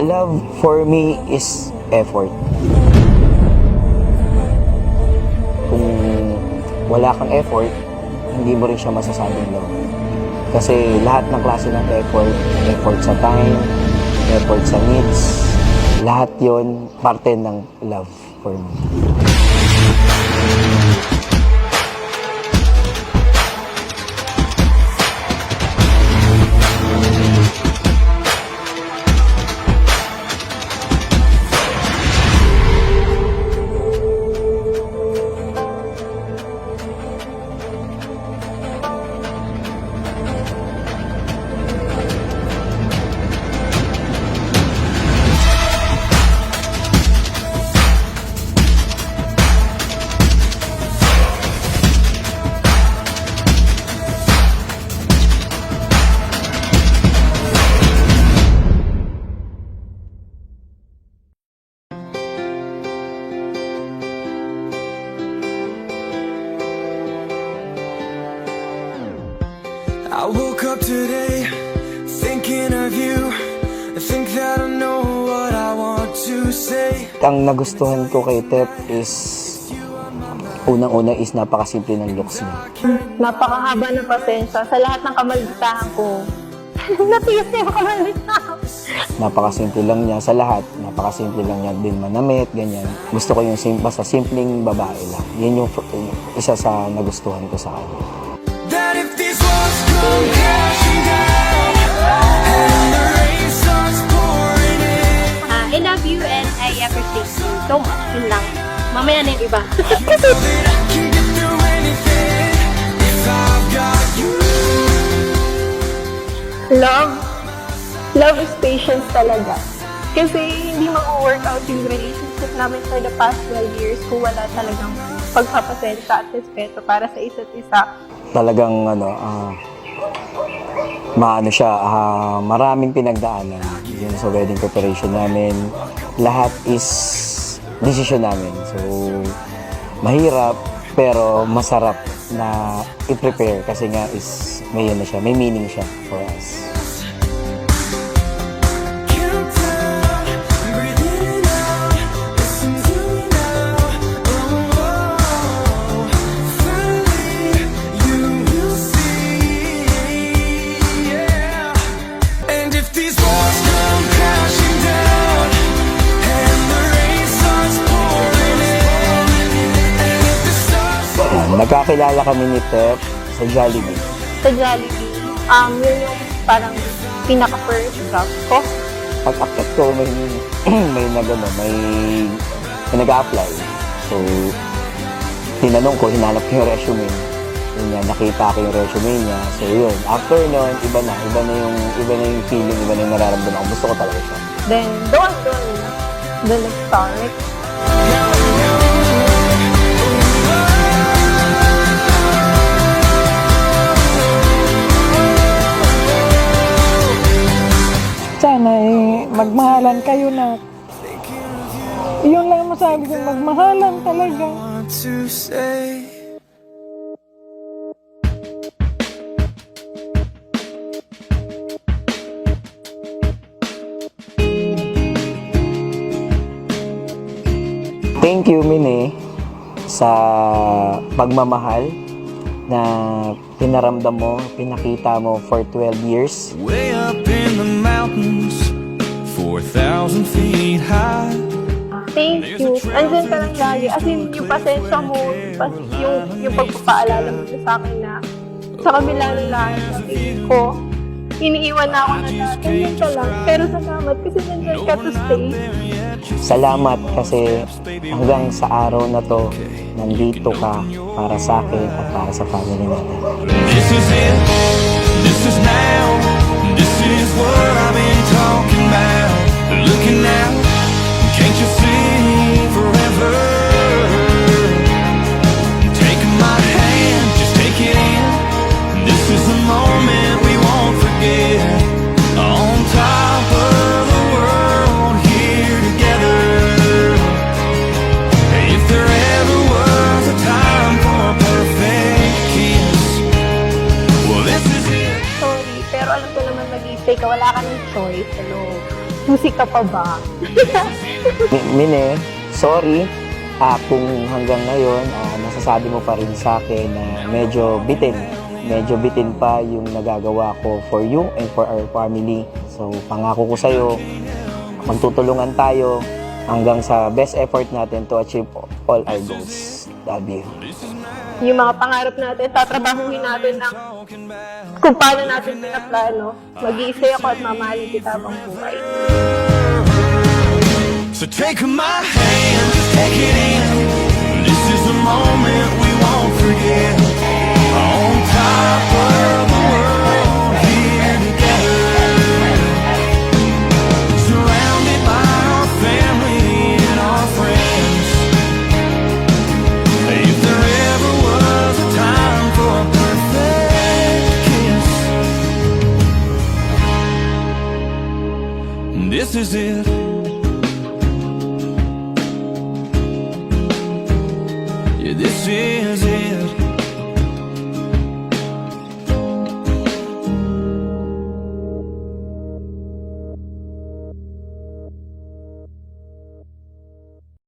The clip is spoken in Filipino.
Love for me is effort. Kung wala kang effort, hindi mo rin siya masasabing love. Kasi lahat ng klase ng effort, effort sa time, effort sa needs, lahat yon parte ng love for me. I woke up today thinking of you. I think that I know what I want to say. Ang nagustuhan ko kay Tep is unang-una is napakasimple ng looks niya. Napakahaba ng pasensya sa lahat ng kamalitahan ko. Natigas niya yung kamalitahan. Napakasimple lang niya sa lahat. Napakasimple lang niya din manamit, ganyan. Gusto ko yung basta simpleng babae lang. Yun yung isa sa nagustuhan ko sa kanya. That if these walls come crashing down and the rain starts pouring in, I love you and I appreciate you so much. Yun lang. Mamaya na yung iba. that I can get through anything if I've got you. Love is patience talaga. Kasi hindi mag-work out yung relationship namin for the past 12 years kung wala talagang pagpapasensya at respeto para sa isa't isa. Talagang maraming pinagdaanan yun sa wedding preparation namin. Lahat is decision namin. So, mahirap pero masarap na i-prepare kasi nga is may meaning siya for us. Count down, breathe in and out, listen to me now. Oh, finally you will see, yeah. And if these walls come crashing down and the rain starts pouring in, and if the stars Nagkakilala kami ni Tep sa Jollibee. Sa Jollibee, yun yung parang pinaka-first job ko. Pag-akit ko, may nag-a-apply. So, tinanong ko, hinanap ko yung resume. Yun nga, nakita ko yung resume niya. So, yun. After nun, iba na yung feeling, iba na yung nararamdaman ko. Gusto ko talaga siya. Then, doon nag-start. Sana magmahalan kayo na. Yun lang masabi ko, magmahalan talaga. want to say. Thank you, Mine, sa pagmamahal na pinaramdam mo, pinakita mo for 12 years. Way up in the mountains, 4,000 feet high. Thank you. Andyan ka lang lagi. As in, yung pasensya mo, yung pagpapaalala mo sa akin na sa kabila ng lahat na feeling ko, iniiwan na ako na dati. Andyan ka lang. Pero salamat kasi nandyan ka to stay. Salamat kasi hanggang sa araw na to, nandito ka para sa akin at para sa family natin. This is it, this is now, this is what I've been talking about. Looking out, can't you see forever? Taking my hand, just take it in. This is the moment we won't forget. On top of the world, here together. If there ever was a time for a perfect kiss, well, this is it. Sorry, pero alam ko naman mag-i-stay ka. Wala ka ng choice. Hello. Susi ka pa ba? Mine, sorry kung hanggang ngayon nasasabi mo pa rin sa akin na medyo bitin pa yung nagagawa ko for you and for our family. So pangako ko sa'yo, magtutulungan tayo hanggang sa best effort natin to achieve all our goals. Love you. Yung mga pangarap natin, tatrabahuin natin ng kung paano natin pinaplano. Mag-iisay ako at mamahalin kita habang buhay. So take my hand, just take it in. This is a moment we won't forget. On top of the world, here together. Surrounded by our family and our friends. If there ever was a time for a perfect kiss, this is it. This is